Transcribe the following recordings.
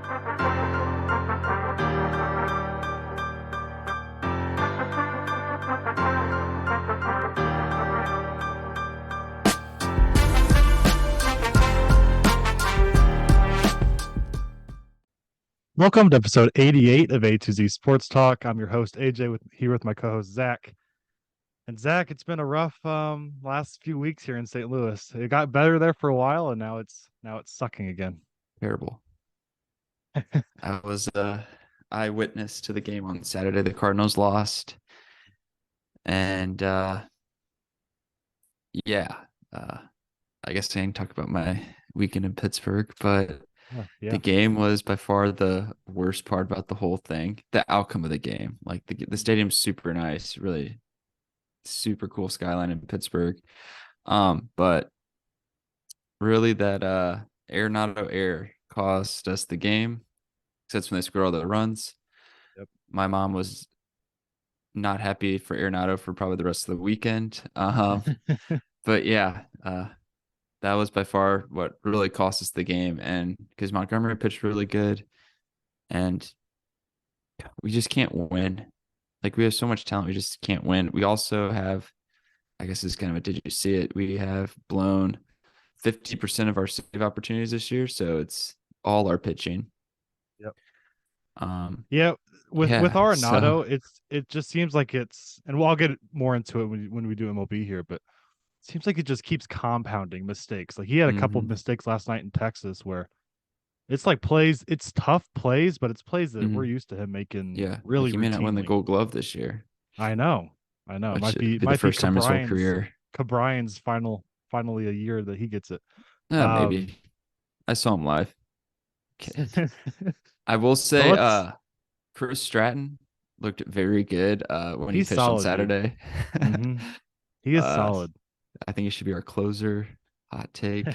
Welcome to episode 88 of A to Z Sports Talk. I'm your host AJ here with my co-host Zach. And Zach, it's been a rough last few weeks here in St. Louis. It got better there for a while, and now it's sucking again. Terrible. I was eyewitness to the game on Saturday. The Cardinals lost. And I guess I can talk about my weekend in Pittsburgh, but the game was by far the worst part about the whole thing. The outcome of the game. Like the stadium's super nice, really super cool skyline in Pittsburgh. But really that Arenado error cost us the game. Except when they scored all the runs. Yep. My mom was not happy for Arenado for probably the rest of the weekend. But yeah, that was by far what really cost us the game. And because Montgomery pitched really good, and we just can't win. Like we have so much talent, we just can't win. We also have, I guess it's kind of a did you see it? We have blown 50% of our save opportunities this year, so it's all our pitching. Yep. With Yeah, Arenado, it just seems like it's, and I'll get more into it when we do MLB here, but it seems like it just keeps compounding mistakes. Like he had a couple of mistakes last night in Texas where it's like plays, it's tough plays, but it's plays that we're used to him making. Yeah, really. Like he may not win the Gold Glove this year. I know. It might be the first time in his whole career. Cabrian's finally a year that he gets it. Maybe. I saw him live. I will say, Chris Stratton looked very good when he pitched solid, on Saturday. He is solid. I think he should be our closer. Hot take.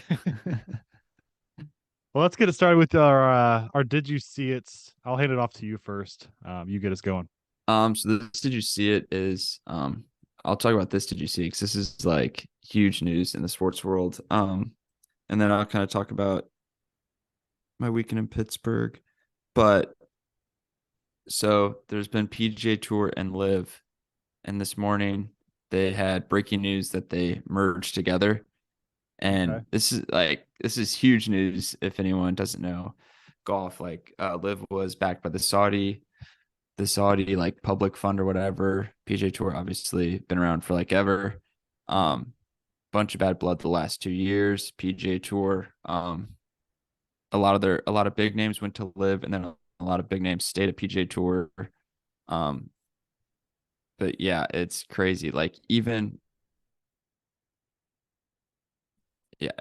Well, let's get it started with our Did You See It? I'll hand it off to you first. You get us going. So this Did You See It is I'll talk about this Did You See it? Because this is like huge news in the sports world. And then I'll kind of talk about my weekend in Pittsburgh. But so there's been PGA Tour and Live, and this morning they had breaking news that they merged together. And this is huge news if anyone doesn't know golf. Like Live was backed by the Saudi like public fund or whatever. PGA Tour obviously been around for like ever. Bunch of bad blood the last 2 years. PGA Tour, a lot of big names went to Live, and then a lot of big names stayed at PGA Tour. But yeah, it's crazy. Like it's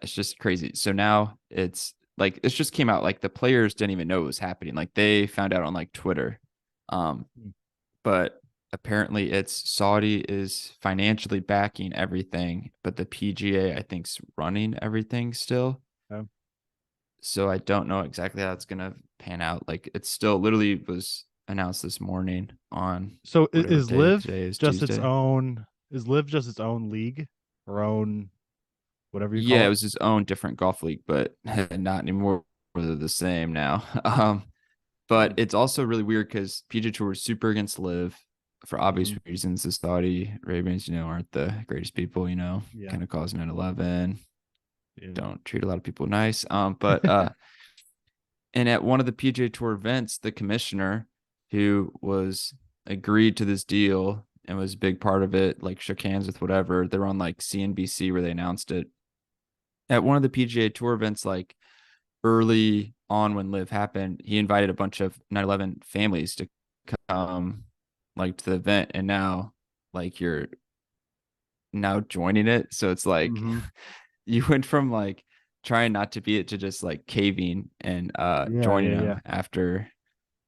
just crazy. So now it's like, it just came out, like the players didn't even know it was happening. Like they found out on like Twitter. But apparently it's Saudi is financially backing everything, but the PGA, I think, is running everything still. So I don't know exactly how it's going to pan out. Like it's still literally was announced this morning on. So is Live just Tuesday. its own? Is Live just its own league or own whatever you call it? Yeah, it was his own different golf league, but not anymore. They're the same now. But it's also really weird because PGA Tour was super against Live for obvious reasons. The Saudi Arabians, aren't the greatest people, kind of caused 9/11. Don't treat a lot of people nice. But and at one of the PGA Tour events, the commissioner who was agreed to this deal and was a big part of it, like shook hands with whatever. They were on like CNBC where they announced it. At one of the PGA Tour events, like early on when Live happened, he invited a bunch of 9/11 families to come like to the event, and now like you're now joining it. So it's like you went from like trying not to be it to just like caving and joining them after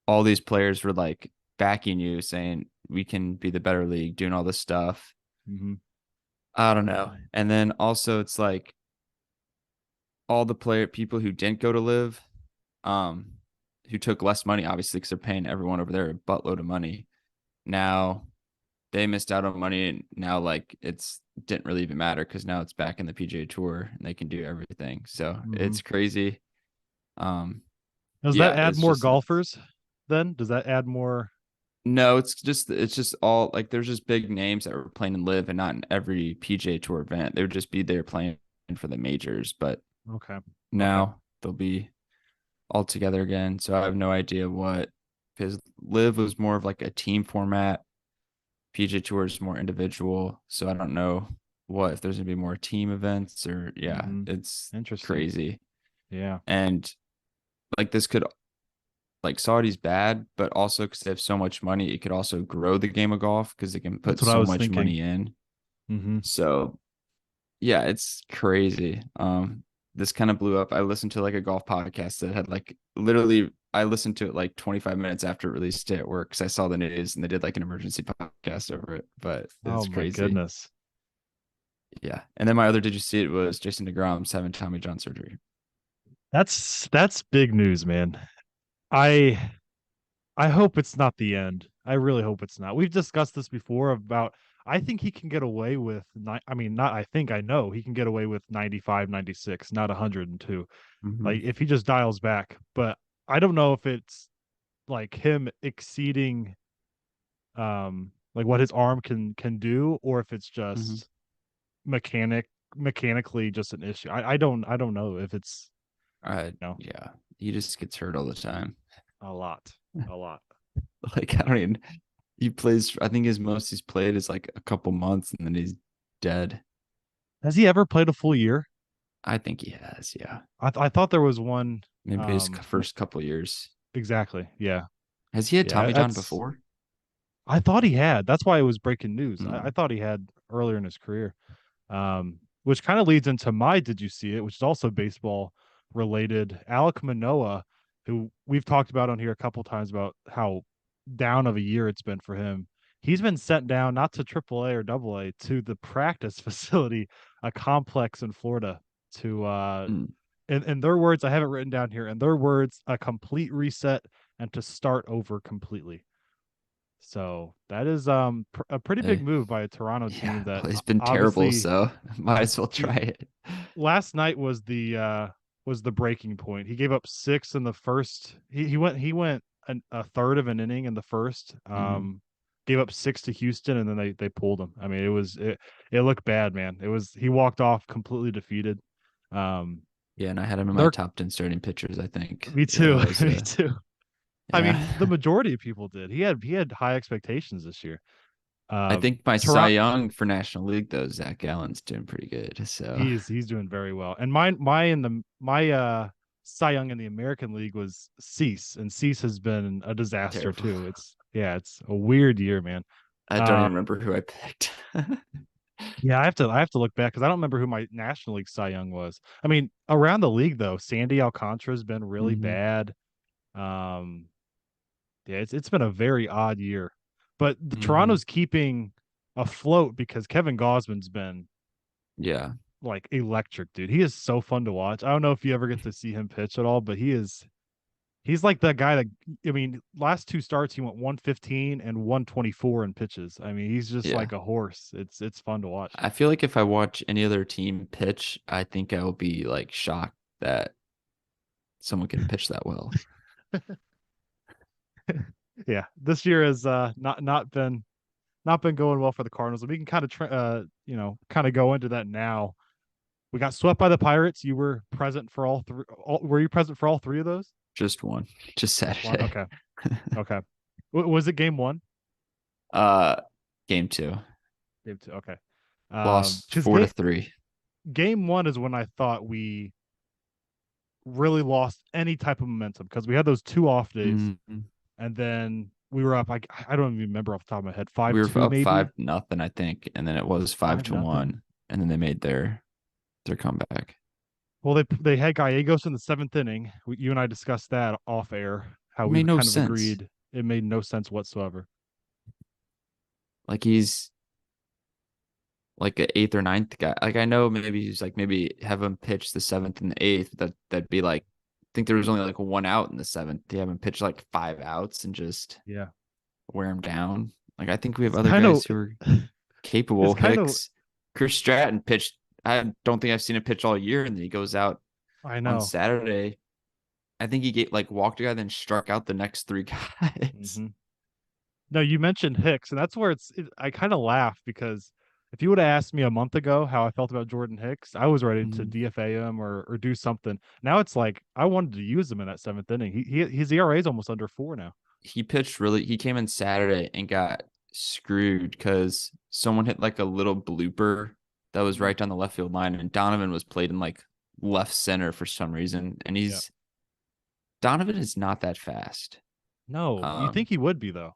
all these players were like backing you, saying we can be the better league, doing all this stuff. I don't know. And then also it's like all the people who didn't go to Live, who took less money, obviously, because they're paying everyone over there a buttload of money. Now they missed out on money, and now like didn't really even matter because now it's back in the PGA Tour and they can do everything. So it's crazy. Does that Yeah, add it's more just nuts. golfers then? Does that add more? No, it's just all like there's just big names that were playing in Live and not in every PJ Tour event. They would just be there playing for the majors, but Okay. Okay. now they'll be all together again. So I have no idea what, because Live was more of like a team format. PJ Tour is more individual. So I don't know what if there's gonna be more team events or yeah, Hmm. it's Interesting. crazy. Yeah. And like this could like Saudi's bad, but also because they have so much money, it could also grow the game of golf because they can put That's what I so was much thinking. money in. Hmm. So yeah, it's crazy. This kind of blew up. I listened to like a golf podcast that had like literally I listened to it like 25 minutes after it released at work because I saw the news and they did like an emergency podcast over it. But Oh it's my crazy. goodness. Yeah. And then my other did you see it was Jason DeGrom's having Tommy John surgery. That's big news, man. I I hope it's not the end. I really hope it's not. We've discussed this before about I think he can get away with I mean not I think I know he can get away with 95, 96, not 102. Mm-hmm. Like if he just dials back, but I don't know if it's like him exceeding like what his arm can do or if it's Mm-hmm. just mechanically just an issue. I don't know if it's Yeah. He just gets hurt all the time. a lot. A lot. Like I don't even he plays I think his most he's played is like a couple months and then he's dead. Has he ever played a full year? I think he has, yeah. I thought there was one. Maybe his first couple years. Exactly. Yeah. Has he had Yeah. Tommy John That's. before? I thought he had. That's why it was breaking news. I Mm. thought he had earlier in his career. Which kind of leads into my did you see it, which is also baseball related. Alek Manoah, who we've talked about on here a couple times about how down of a year it's been for him. He's been sent down not to AAA or AA to the practice facility, a complex in Florida, to Mm. in their words, I have it written down here. In their words, a complete reset and to start over completely. So that is a pretty big Eh, move by a Toronto team yeah, that well, it's been terrible, obviously so might as well he try it. last night was the breaking point. He gave up 6 in the first. He went a third of an inning in the first. Hmm. Gave up 6 to Houston and then they pulled him. I mean, it looked bad, man. It was he walked off completely defeated. Um Yeah, and I had him in my they're top 10 starting pitchers, I think. Me So too. that was Me too. I yeah. mean, the majority of people did. He had high expectations this year. I Uh, think my Cy Toronto, Young for National League though, Zach Allen's doing pretty good. So he's doing very well. And my Cy Young in the American League was Cease, and Cease has been a disaster terrible. too. It's a weird year, man. I don't Uh, even remember who I picked. yeah, I have to look back because I don't remember who my National League Cy Young was. I mean, around the league though, Sandy Alcantara's been really Hmm. bad. Um, Yeah, it's been a very odd year, but the Hmm. Toronto's keeping afloat because Kevin Gosman's been Yeah. like electric, dude. He is so fun to watch. I don't know if you ever get to see him pitch at all, but he's like that guy that I mean, last 2 starts he went 115 and 124 in pitches. I mean, he's just Yeah. like a horse. It's fun to watch. I feel like if I watch any other team pitch, I think I will be like shocked that someone can pitch that well. Yeah, this year has not been going well for the Cardinals. And we can kind of kind of go into that now. We got swept by the Pirates. You were present for all three. Were you present for all 3 of those? Just one, just Just one. Saturday. Okay. Okay. Was it game one? uh, Game two, Game two. Okay. lost Because 4-3. game one is when I thought we really lost any type of momentum because we had those 2 off days, Mhm. and then we were up. I don't even remember off the top of my head. We Five were two up maybe 5-0, I think, and then it was five 5-0. to one, and then they made their comeback. Well, they had Gallegos in the 7th inning. You and I discussed that off air. How It we made no kind of sense. agreed it made no sense whatsoever. Like he's like an eighth or ninth guy. Like I know maybe he's like maybe have him pitch the seventh and the eighth. That'd be like I think there was only like 1 out in the seventh. They have him pitch like 5 outs and just Yeah, wear him down. Like I think we have it's other kind of guys who are capable. it's kind of Hicks, Chris Stratton pitched. I don't think I've seen him pitch all year, and then he goes out I on know. Saturday I think he walked a guy, then struck out the next three guys. Hmm. No, you mentioned Hicks, and that's where I kind of laugh because if you would have asked me a month ago how I felt about Jordan Hicks, I was ready to Mhm. DFA him or do something. Now it's like I wanted to use him in that seventh inning. His ERA is almost under 4 now. He came in Saturday and got screwed because someone hit like a little blooper that was Mm. right down the left field line, and Donovan was played in like left center for some reason, and Yeah. Donovan is not that fast. No, you Um, think he would be though?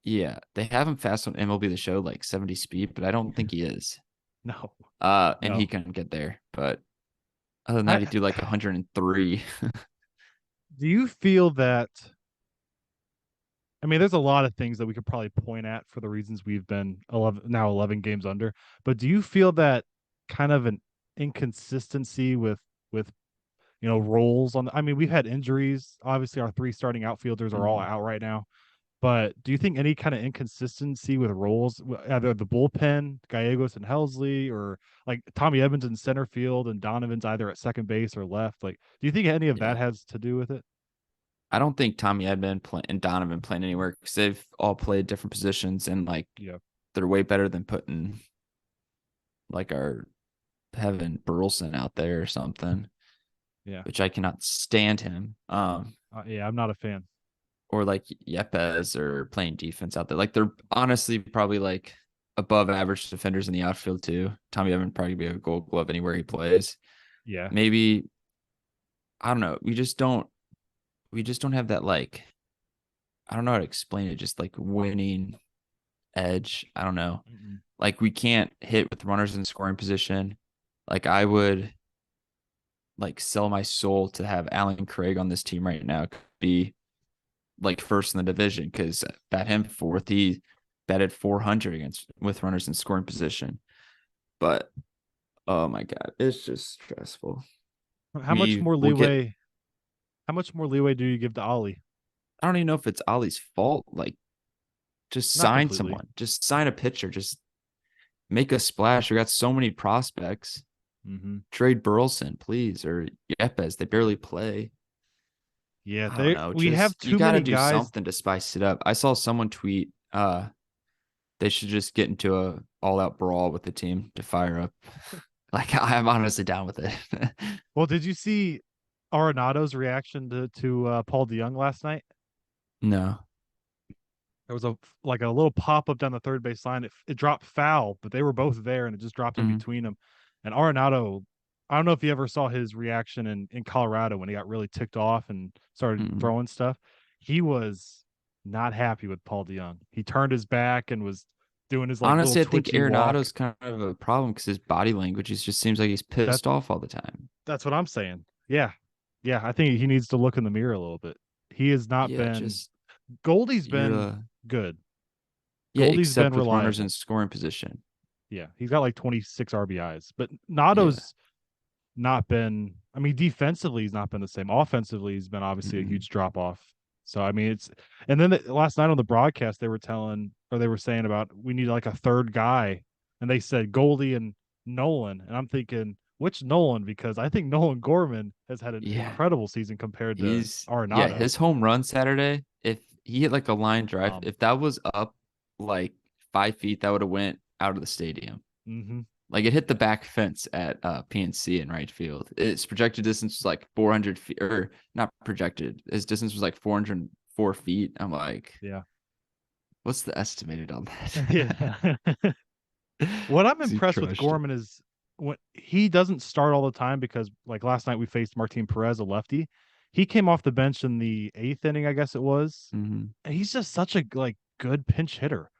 yeah, they have him fast on MLB The Show, like 70 speed, but I don't think he is. No, And he no. can get there, but other than that, he I do like 103. do you feel that I mean, there's a lot of things that we could probably point at for the reasons we've been 11 games under. But do you feel that kind of an inconsistency with roles on? I mean, we've had injuries. Obviously, our three starting outfielders are all Mhm. out right now. But do you think any kind of inconsistency with roles, either the bullpen, Gallegos and Helsley, or like Tommy Evans in center field and Donovan's either at second base or left? Like, do you think any of that Yeah. has to do with it? I don't think Tommy Edman and Donovan playing anywhere because they've all played different positions, and like Yeah, they're way better than putting like our having Burleson out there or something, yeah, which I cannot stand him. yeah. I'm not a fan. Or like Yepes or playing defense out there. Like they're honestly probably like above average defenders in the outfield too. Tommy Edman probably be a Gold Glove anywhere he plays. Yeah. Maybe I don't know. We just don't have that like I don't know how to explain it. Just like winning edge. I don't know. Mm-mm. Like we can't hit with runners in scoring position. Like I would like sell my soul to have Alan Craig on this team right now. Could be like first in the division because bat him fourth. He batted 400 against with runners in scoring position. But oh my god, it's just stressful. How much We more will get. leeway? How much more leeway do you give to Ollie? I don't even know if it's Ollie's fault. Like, just Not sign completely. someone. Just sign a pitcher. Just make a splash. We got so many prospects. Hmm. Trade Burleson, please, or Yepes. They barely play. Yeah, I don't they know. we have Just you too got to many do guys. something to spice it up. I saw someone tweet they should just get into a all out brawl with the team to fire up. Like I'm honestly down with it. Well, did you see Arenado's reaction to Paul DeYoung last night? No. There was a little pop up down the third base line. It dropped foul, but they were both there, and it just dropped in Mm, between them. And Arenado, I don't know if you ever saw his reaction in Colorado when he got really ticked off and started mm. throwing stuff. He was not happy with Paul DeYoung. He turned his back and was doing his like little Honestly, I think twitchy walk. Arenado's kind of a problem because his body language is just seems like he's That pissed off all the time. that's what I'm saying. Yeah, yeah. I think he needs to look in the mirror a little bit. He has not Yeah, been. just Goldie's you're been good. yeah, Goldie's been except with runners in reliable. scoring position. Yeah, he's got like 26 RBIs, but Yeah. Nato's not been. I mean, defensively, he's not been the same. Offensively, he's been obviously a Mm-mm. huge drop off. So I mean, it's and then last night on the broadcast they were they were saying about we need like a third guy, and they said Goldie and Nolan, and I'm thinking which Nolan because I think Nolan Gorman has had an Yeah. incredible season compared to Yeah, Arenado. his home run Saturday, if he hit like a line drive, Um, if that was up like 5 feet, that would have went out of the stadium. hmm. Like it hit the back fence at PNC in right field. Its projected distance was like 400 feet, or not projected. His distance was like 404 feet. I'm like, Yeah. what's the estimated on that? Yeah. What I'm 'Cause he impressed with crushed it. Gorman is when he doesn't start all the time because like last night we faced Martin Perez, a lefty. He came off the bench in the eighth inning, I guess it was. Hmm. And he's just such a like good pinch hitter.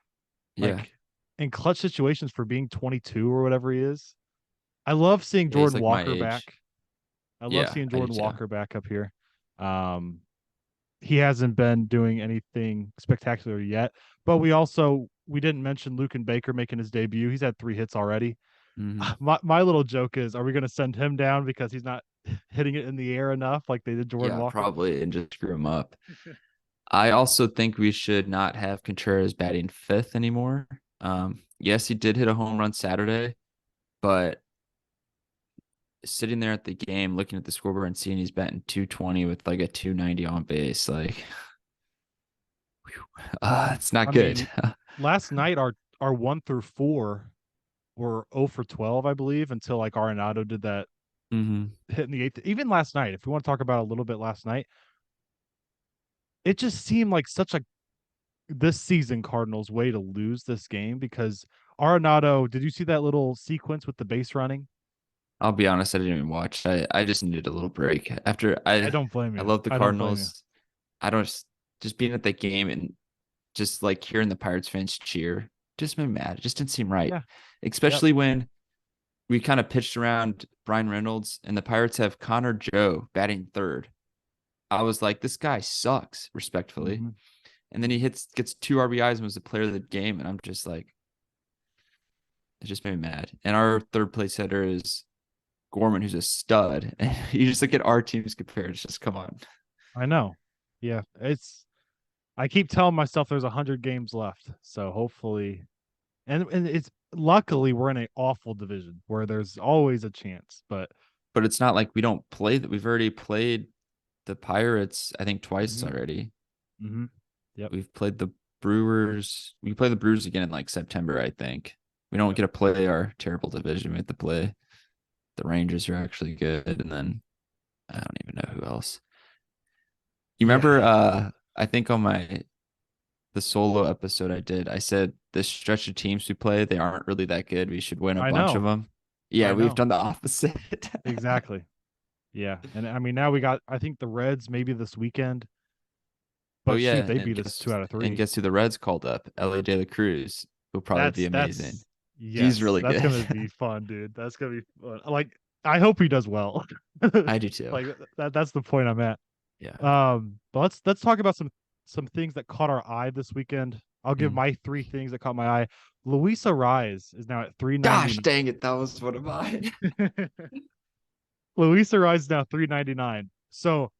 Yeah, Like in clutch situations for being 22 or whatever he is. I love seeing yeah, he's Jordan like my Walker age. back. I love Yeah, seeing I do Jordan too. Walker back up here. Um, he hasn't been doing anything spectacular yet, but we didn't mention Luke Baker making his debut. He's had 3 hits already. Hmm. My little joke is, are we going to send him down because he's not hitting it in the air enough like they did Jordan Yeah, Walker? probably, and just screw him up. I also think we should not have Contreras batting fifth anymore. Yes, he did hit a home run Saturday, but sitting there at the game, looking at the scoreboard and seeing he's batting 220 with like a 290 on base. Like, it's not I good. mean, last night our 1 through 4 were 0 for 12, I believe, until like Arenado did that hit in the eighth. Even last night, if we want to talk about a little bit last night, it just seemed like such a this season Cardinals way to lose this game because Arenado, did you see that little sequence with the base running? I'll be honest, I didn't even watch. I just needed a little break after I don't blame I you. love the I don't blame you. Cardinals. I don't just being at that game and just like hearing the Pirates fans cheer just made me mad. It just didn't seem right. Yeah. Yep. Especially when we kind of pitched around Brian Reynolds and the Pirates have Connor Joe batting third. I was like, this guy sucks, respectfully. Mm-hmm. And then he gets 2 RBIs and was the player of the game. And I'm just like, it just made me mad. And our third place hitter is Gorman, who's a stud. And you just look at our teams compared. It's just come on. I know. Yeah. I keep telling myself there's 100 games left. So hopefully and it's luckily we're in an awful division where there's always a chance. But it's not like we don't play that. We've already played the Pirates, I think, twice already. Mm-hmm. Yep. We've played the Brewers. We play the Brewers again in like September, I think. We don't get to play our terrible division. We have to play the Rangers, who are actually good, and then I don't even know who else. You remember? I think on the solo episode I did, I said this stretch of teams we play, they aren't really that good. We should win a I bunch of know. them. Yeah, I we've know. done the opposite. Exactly. Yeah. And I mean now we got I think the Reds maybe this weekend. Oh But shoot, yeah, they and beat us 2 out of 3. guess who the Reds called up? Ellie De La Cruz will probably be amazing. That's He's yes, really that's good. gonna be fun, dude. That's gonna be fun. Like I hope he does well. I do too. Like that's the point I'm at. Yeah. But let's talk about some things that caught our eye this weekend. I'll give Mm. my 3 things that caught my eye. Luis Arraez is now at Gosh 390. dang it, that was one of mine. Luis Arraez is now 399. So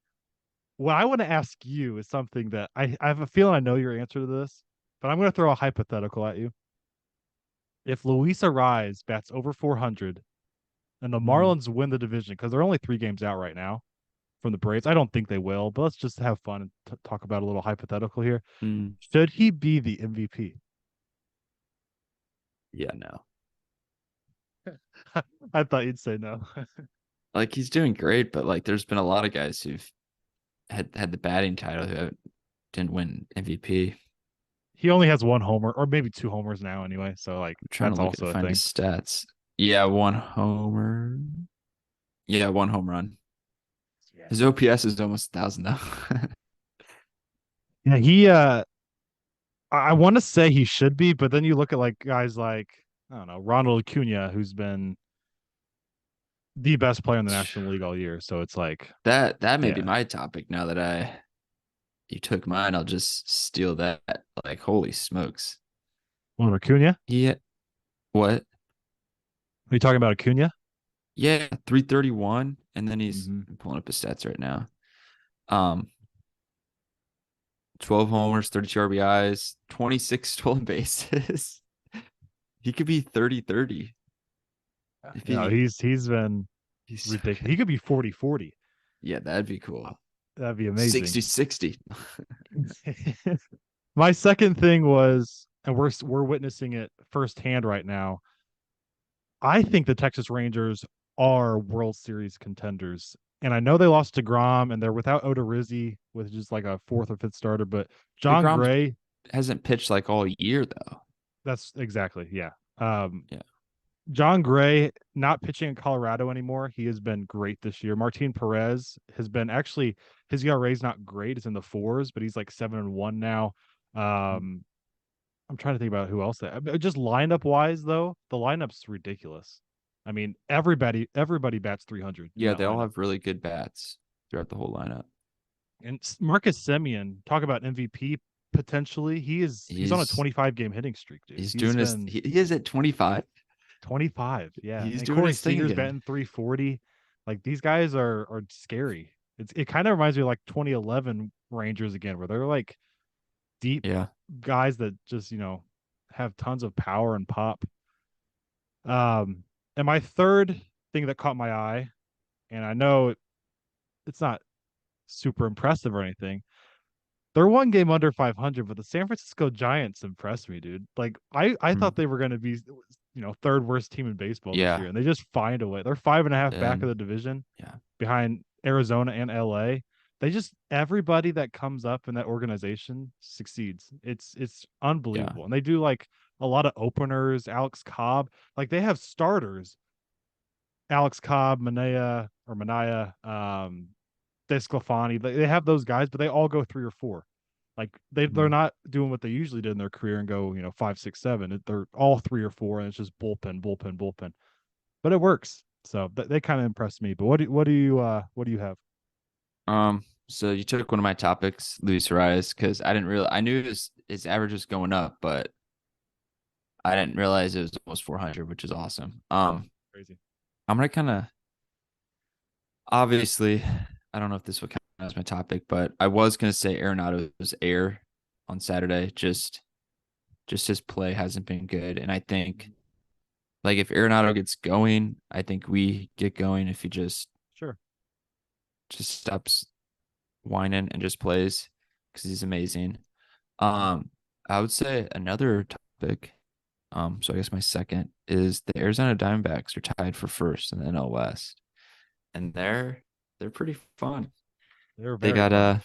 what I want to ask you is something that I have a feeling I know your answer to this, but I'm going to throw a hypothetical at you. If Luis Arraez bats over 400 and the Mhm. Marlins win the division, because they're only 3 games out right now from the Braves, I don't think they will, but let's just have fun and talk about a little hypothetical here. Mm. Should he be the MVP? Yeah, no. I thought you'd say no. Like he's doing great, but like there's been a lot of guys who've had the batting title who didn't win MVP. He only has 1 homer, or maybe 2 homers now, anyway. So like I'm trying that's to look also at a find his thing. stats. Yeah, 1 homer. Yeah, 1 home run. Yeah. His OPS is almost 1,000 though. Yeah, he I want to say he should be, but then you look at like guys like I don't know, Ronald Acuna, who's been the best player in the National League all year. So it's like, That may be yeah. my topic now that you took mine. I'll just steal that. Like, holy smokes. Well, Acuna? Yeah. What? Are you talking about Acuna? Yeah, 331. And then Mm-hmm. I'm pulling up his stats right now. Um, 12 homers, 32 RBIs, 26 stolen bases. He could be 30-30. If You know, he's been he's so ridiculous. good. He could be 40-40. Yeah, that'd be cool. That'd be amazing. 60-60. My second thing was, and we're witnessing it firsthand right now. I think the Texas Rangers are World Series contenders. And I know they lost to Grom and they're without Odorizzi, which is like a fourth or fifth starter, but John DeGrom Gray, hasn't pitched like all year though. that's exactly, yeah. Yeah. John Gray not pitching in Colorado anymore. He has been great this year. Martin Perez has been actually his ERA is not great. It's in the fours, but he's like 7-1 now. Um, I'm trying to think about who else just lineup wise though, the lineup's ridiculous. I mean, everybody bats 300 in Yeah, that they all lineup. have really good bats throughout the whole lineup. And Marcus Semien, talk about MVP potentially. He's on a He's 25 game hitting streak, dude. he's He's doing his been he is at 25. 25, yeah. He's And doing Corey his thing Seager's again. batting 340. Like these guys are scary. It kind of reminds me of like 2011 Rangers again, where they're like deep Yeah. guys that just have tons of power and pop. And my third thing that caught my eye, and I know it's not super impressive or anything. They're one game under 500, but the San Francisco Giants impressed me, dude. Like I Hmm. thought they were going to be, third worst team in baseball this Yeah. year, and they just find a way. They're 5.5 back of Then the division, yeah. behind Arizona and LA. They just everybody that comes up in that organization succeeds. It's Yeah. unbelievable, and they do like a lot of openers. Alex Cobb, like they have starters. Alex Cobb, Manaya, Desclafani. They have those guys, but they all go three or four. Like they're Mhm. not doing what they usually did in their career and go, 5, 6, 7. They're all three or four, and it's just bullpen, bullpen, bullpen. But it works. So they kind of impressed me. But what do you have? So you took one of my topics, Luis Arraez, because I knew his average was going up, but I didn't realize it was almost 400, which is awesome. Yeah, crazy. I'm gonna kind of obviously, I don't know if this would count as my topic, but I was gonna say Arenado's air on Saturday. Just his play hasn't been good, and I think like if Arenado gets going, I think we get going if he Sure. just stops whining and just plays because he's amazing. Mhm. I would say another topic. So I guess my second is the Arizona Diamondbacks are tied for first in the NL West, and they're pretty fun. They're They very got fun.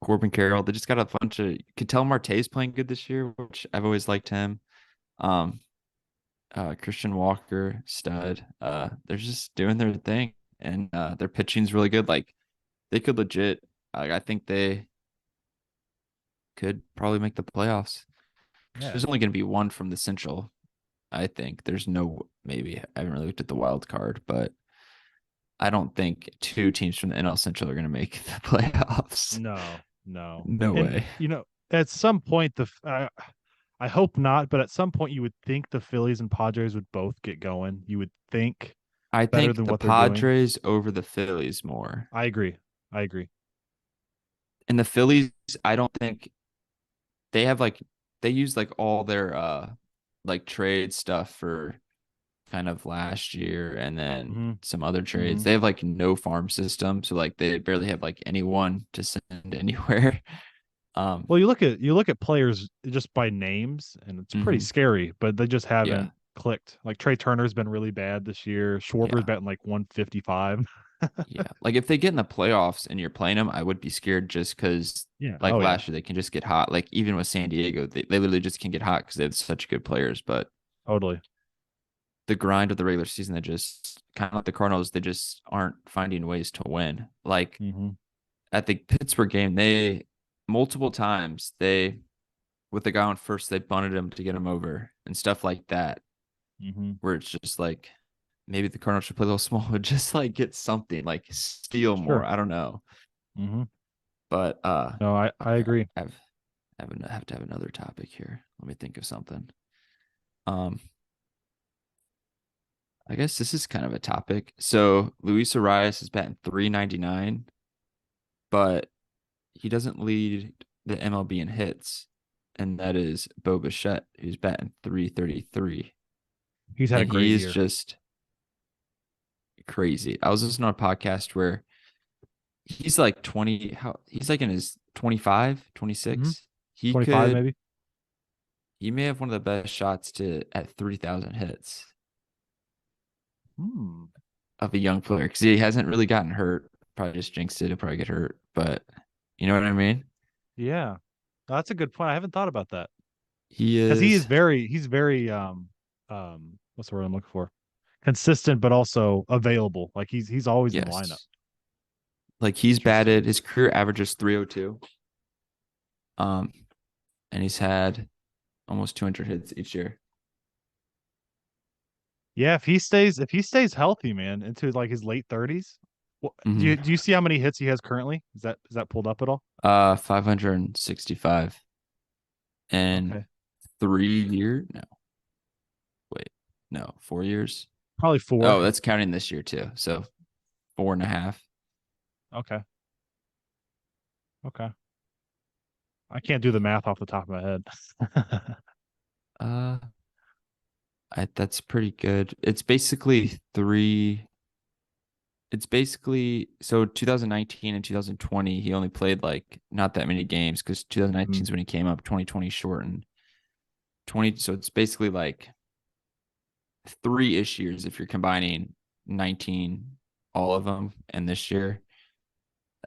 Corbin Carroll. They just got a bunch of. You could tell Marte's playing good this year, which I've always liked him. Um, Christian Walker, stud. They're just doing their thing, and their pitching's really good. Like they could legit. I think they could probably make the playoffs. Yeah. There's only going to be one from the Central. I think there's no maybe I haven't really looked at the wild card, but I don't think two teams from the NL Central are going to make the playoffs. No, no. No And way. at some point I hope not, but at some point you would think the Phillies and Padres would both get going. You would think I better think than the what they're doing. Padres over the Phillies more. I agree. I agree. And the Phillies, I don't think they have like they use like all their like trade stuff for kind of last year and then Hmm. some other Hmm. trades. They have like no farm system, so like they barely have like anyone to send anywhere. Um, Well, you look at players just by names, and it's pretty mhm. scary. But they just Yeah, haven't clicked. Like Trey Turner's been really bad this year. Schwarber's yeah, batting like 155. yeah. Like if they get in the playoffs and you're playing them, I would be scared just because Yeah. like Oh yeah. last year they can just get hot. Like even with San Diego, they literally just can get hot because they have such good players. But Totally. the grind of the regular season, they just kind of like the Cardinals, they just aren't finding ways to win. Like Hmm. at the Pittsburgh game, they multiple times they with the guy on first, they bunted him to get him over and stuff like that, Hmm. where it's just like maybe the Cardinals should play a little small, but just like get something, like steal more. Sure. I don't know. Hmm. But No, I okay, agree. have to have another topic here. Let me think of something. Um, I guess this is kind of a topic. So Luis Arias is batting 399, but he doesn't lead the MLB in hits, and that is Bo Bichette, who's batting 333. He's had a And great he is year. just crazy. I was listening to a podcast where he's like 20, how he's like in his 25, Hmm. 26. He 25 could, maybe. he may have one of the best shots to at 3,000 hits Hmm. of a young player because he hasn't really gotten hurt. Probably just jinxed it. He'll probably get hurt, but you know what I mean? Yeah. That's a good point. I haven't thought about that. He Because is, he's very what's the word I'm looking for? Consistent but also available. Like he's always in the lineup. yes. Like he's Interesting. batted his career averages 302. Um, and he's had almost 200 hits each year. Yeah, if he stays healthy, man, into like his late 30s. Do you see how many hits he has currently? Is that pulled up at all? 565 in Okay. 3 years. No, wait, no, 4 years. Probably Oh, 4. that's counting this year too. So four and a half. Okay. Okay. I can't do the math off the top of my head. Uh, that's pretty good. It's basically three. It's basically so 2019 and 2020, he only played like not that many games because 2019 is when he came up, 2020 shortened. 20, so it's basically like 3-ish years if you're combining 19, all of them, and this year.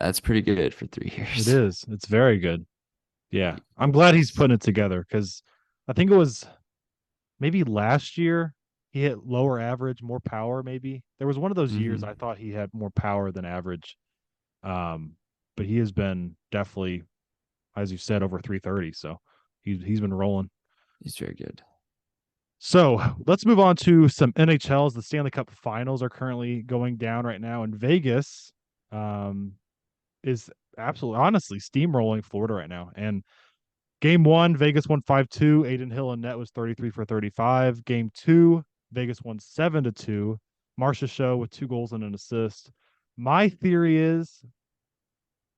That's pretty good for 3 It years. is. It's very good. Yeah. I'm glad he's putting it together because I think it was maybe last year he hit lower average, more power, maybe. There was one of those years I Mm-hmm. thought he had more power than average. Um, but he has been definitely, as you said, over 330. So he's been rolling. He's very good. So let's move on to some NHLs. The Stanley Cup Finals are currently going down right now, and Vegas um, is absolutely, honestly, steamrolling Florida right now. And game one, Vegas won 5-2. Aiden Hill and net was 33 for 35. Game two, Vegas won 7-2. Marcia Show with 2 goals and an assist. My theory is,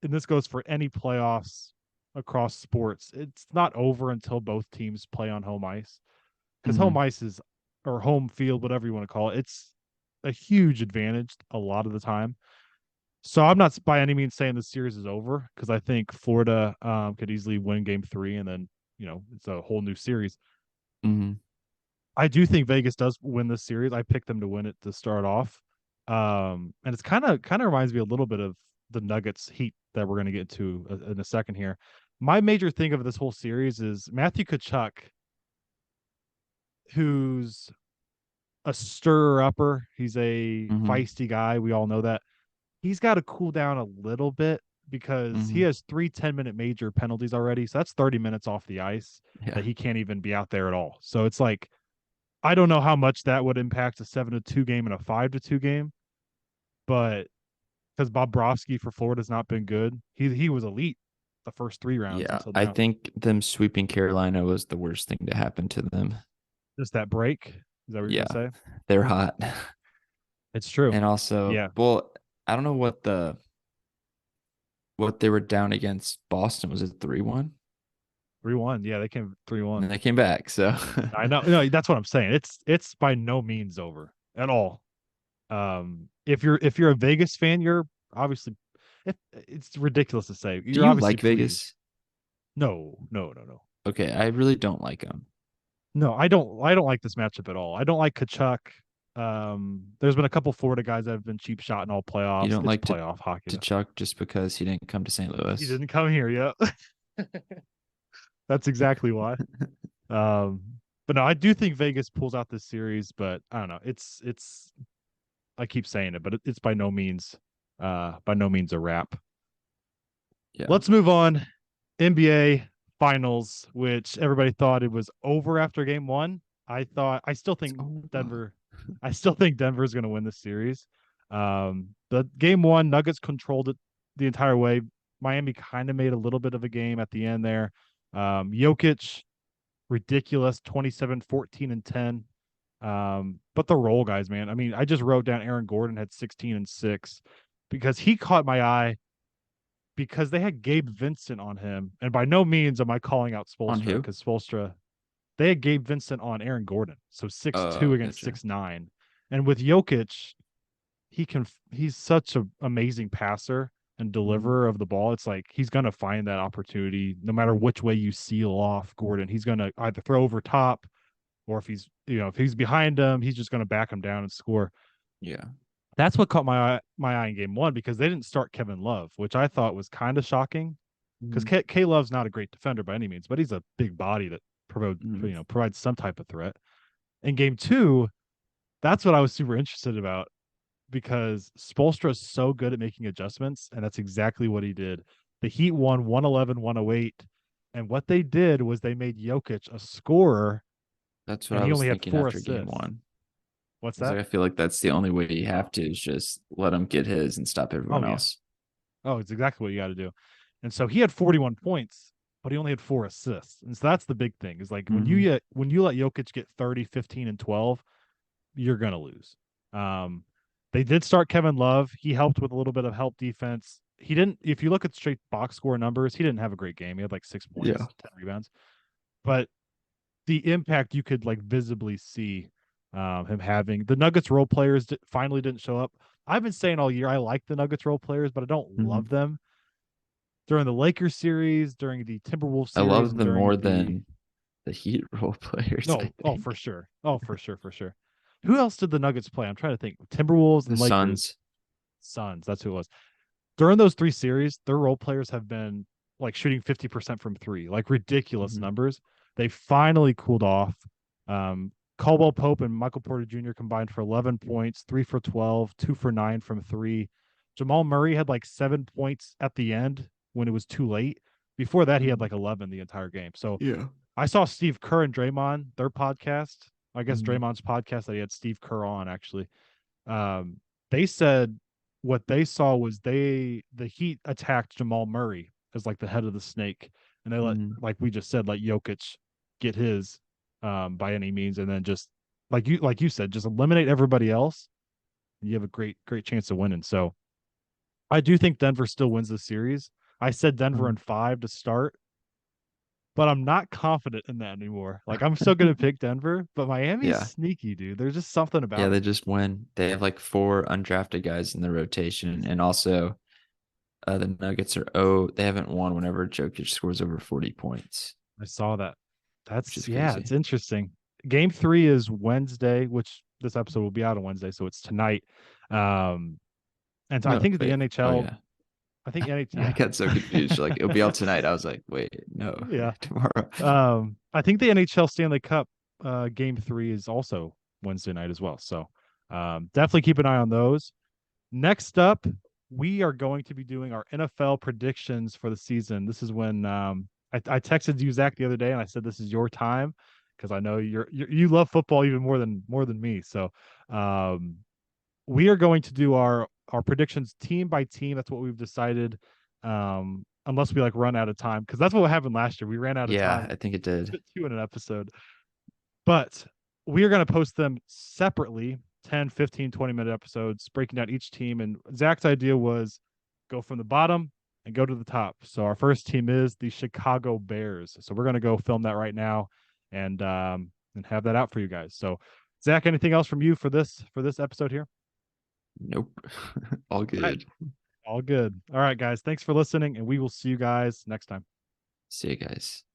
and this goes for any playoffs across sports, it's not over until both teams play on home ice. Because Mm-hmm. home ice is, or home field, whatever you want to call it, it's a huge advantage a lot of the time. So I'm not by any means saying the series is over because I think Florida could easily win game three and then, it's a whole new series. Mm-hmm. I do think Vegas does win this series. I picked them to win it to start off. And it's kind of reminds me a little bit of the Nuggets Heat that we're going to get to in a second here. My major thing of this whole series is Matthew Tkachuk, who's a stirrer upper. He's a Mm-hmm. feisty guy. We all know that. He's got to cool down a little bit because he Mm-hmm. has 3 10-minute major penalties already. So that's 30 minutes off the ice Yeah. that he can't even be out there at all. So it's like, I don't know how much that would impact a 7-2 game and a 5-2 game, but because Bobrovsky for Florida has not been good, he was elite the first 3 rounds Yeah. until I now. think them sweeping Carolina was the worst thing to happen to them. Just that break. Is that what you're Yeah. gonna say? They're hot. It's true. And also, Yeah. well, I don't know what they were down against Boston. Was it 3-1? 3-1. Yeah, they came And 3-1. then they came back. So I know. No, that's what I'm saying. It's by no means over at all. If you're a Vegas fan, you're obviously, it's ridiculous to say. do You're you obviously like pleased. Vegas? No, no, no, no. Okay, I really don't like them. No, I don't like this matchup at all. I don't like Kachuk. There's been a couple Florida guys that have been cheap shot in all You playoffs. don't It's like playoff hockey to though. Chuck just because he didn't come to St. He Louis. didn't come here yet. That's exactly why. Um, but no, I do think Vegas pulls out this series, but I don't know. It's I keep saying it, but it's by no means a wrap. Yeah. Let's move on. NBA Finals, which everybody thought it was over after game one. I still It's think over. Denver, I still think Denver is going to win this series. The game one, Nuggets controlled it the entire way. Miami kind of made a little bit of a game at the end there. Jokic, ridiculous, 27, 14, and 10. But the role guys, man. I mean, I just wrote down Aaron Gordon had 16 and 6 because he caught my eye because they had Gabe Vincent on him. And by no means am I calling out On Spolstra who? because Spolstra, they had Gabe Vincent on Aaron Gordon. So 6'2" against Gotcha. 6'9". And with Jokic, he's such an amazing passer and Mm-hmm. deliverer of the ball. It's like he's gonna find that opportunity no matter which way you seal off Gordon. He's gonna either throw over top or if he's behind him, he's just gonna back him down and score. Yeah. That's what caught my eye in game one because they didn't start Kevin Love, which I thought was kind of shocking because Mm-hmm. K Love's not a great defender by any means, but he's a big body that Mm-hmm. provides some type of threat. In game two, that's what I was super interested about because Spolstra is so good at making adjustments, and that's exactly what he did. The Heat won 111, 108, and what they did was they made Jokic a scorer, That's what and I he was only had thinking four after game assists. one. What's I was that? like, I feel like that's the only way you have to is just let him get his and stop everyone Oh yeah. else. Oh, it's exactly what you got to do. And so he had 41 points, but he only had 4 assists. And so that's the big thing is like when Mm-hmm. you let Jokic get 30, 15, and 12, you're gonna lose. Um, they did start Kevin Love. He helped with a little bit of help defense. He didn't, if you look at straight box score numbers, he didn't have a great game. He had like 6 points, Yeah. 10 rebounds. But the impact you could like visibly see him having. The Nuggets role players finally didn't show up. I've been saying all year I like the Nuggets role players, but I don't Hmm. love them. During the Lakers series, during the Timberwolves I series, love and them more during the than the Heat role players, I no, oh for think. sure, oh for sure. Who else did the Nuggets play? I'm trying to think. Timberwolves The and Lakers, Suns. Suns. That's who it was. During those three series, their role players have been like shooting 50% from three, like ridiculous Hmm. numbers. They finally cooled off. Caldwell Pope and Michael Porter Jr. combined for 11 points, 3 for 12, 2 for 9 from three. Jamal Murray had like 7 points at the end when it was too late. Before that, he had like 11 the entire game. So Yeah. I saw Steve Kerr and Draymond, their podcast. I guess Hmm. Draymond's podcast that he had Steve Kerr on actually. Um, they said what they saw was the Heat attacked Jamal Murray as like the head of the snake, and they let, Hmm. like we just said, let Jokic get his by any means, and then just like you said, just eliminate everybody else, and you have a great chance of winning. So I do think Denver still wins the series. I said Denver Hmm. in five to start, but I'm not confident in that anymore. Like I'm still gonna pick Denver, but Miami's Yeah. sneaky, dude. There's just something Yeah, about they them. just win. They have like four undrafted guys in the rotation, and also the Nuggets are they haven't won whenever Jokic scores over 40 points, I saw that. which That's is yeah, it's crazy. interesting. Game three is Wednesday, which this episode will be out on Wednesday, so it's tonight. Um, and so I No, think the wait. Oh NHL, yeah. I think NH, I yeah, got so confused. Like it'll be out tonight. I was like, wait, no, yeah. tomorrow. I think the NHL Stanley Cup game three is also Wednesday night as well. So definitely keep an eye on those. Next up, we are going to be doing our NFL predictions for the season. This is when I texted you Zach the other day and I said this is your time because I know you love football even more than me. So um, we are going to do our predictions team by team. That's what we've decided. Unless we like run out of time because that's what happened last year. We ran out of Yeah, time I think it did. two in an episode. But we are going to post them separately 10, 15, 20-minute episodes breaking down each team. And Zach's idea was go from the bottom and go to the top. So our first team is the Chicago Bears. So we're going to go film that right now and have that out for you guys. So Zach, anything else from you for this episode here? Nope. All All right. good. All good. All right, guys. Thanks for listening, and we will see you guys next time. See you guys.